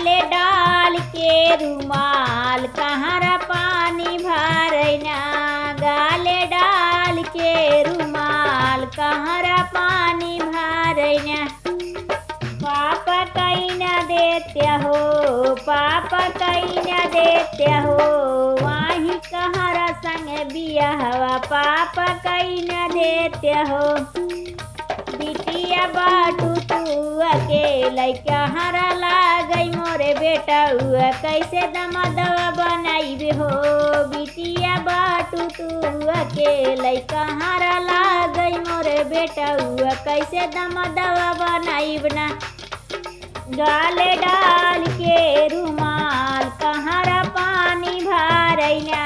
गाले डाल के रुमाल कहाँ पानी भरैना। गाले डाल के रुमाल कहाँ पानी भरैना। पापा कहीं न देते हो, पापा कहीं न देते हो, वहीं कहरा संग बियाहवा पापा कहीं न देते हो। बिटिया बाटू तू अकेले कहरा लागई मोरे बेटा हुआ, कैसे दमदवा बनाई हो। बिटिया बाटू तू अकेले कहरा लागई मोरे बेटा हुआ, कैसे दमदवा बनाई बना। गाले डाल के रुमाल कहाँ पानी भरैना।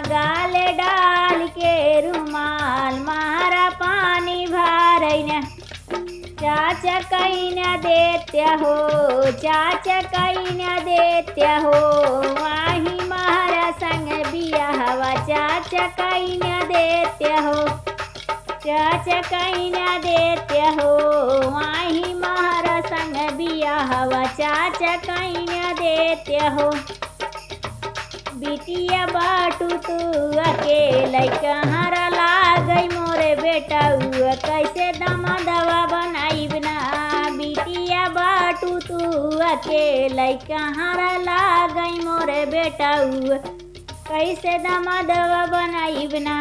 गाले डाल के रुमाल मारा पानी भरैना। चाचा कहीं न देते हो, चाचा कहीं न देते हो, वहीं मारा संग बियाहवा चाचा कहीं न देते हो। चाचा कहीं न देते हो, वहीं मारा संग बियाहवा चाचा कहीं न देते हो। बिटिया बाटू तू अकेले कहरा लागई मोरे बेटा हुआ, कैसे दमदवा बनाई बना। बिटिया बाटू तू अकेले कहरा लागई मोरे बेटा हुआ, कैसे दमदवा बनाई बना।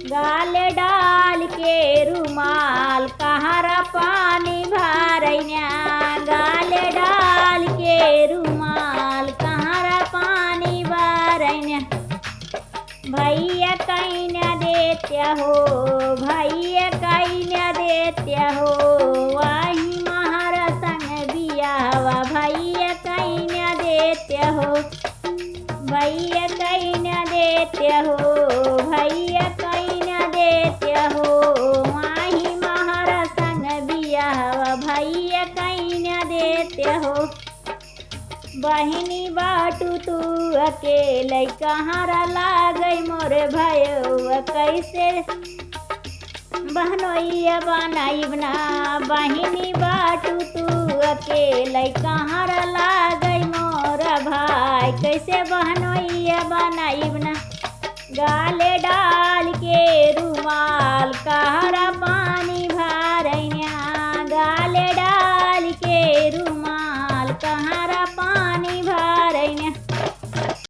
गाले डाल के रुमाल कहाँ पानी भरैना। गाले डाल के रुमाल कहाँ पानी भरैना। भैया कहीं न देते हो, भैया कहीं न देते हो, वहीं महारा संग बियाहवा भैया कहीं न देते हो। भैया कहीं न देते हो, भैया कहीं न देते हो, वहीं महारा संग बियाहवा भैया कहीं न देते हो। बहिनी बाटू तू अकेले कहाँ लागई मोरे भैया, कैसे बहनोइया बनाई बना। बहिनी बाटू तू अकेले कहाँ लागई मोरा भाई, कैसे बहनोइया बनाई बना। गाले डाल के रुमाल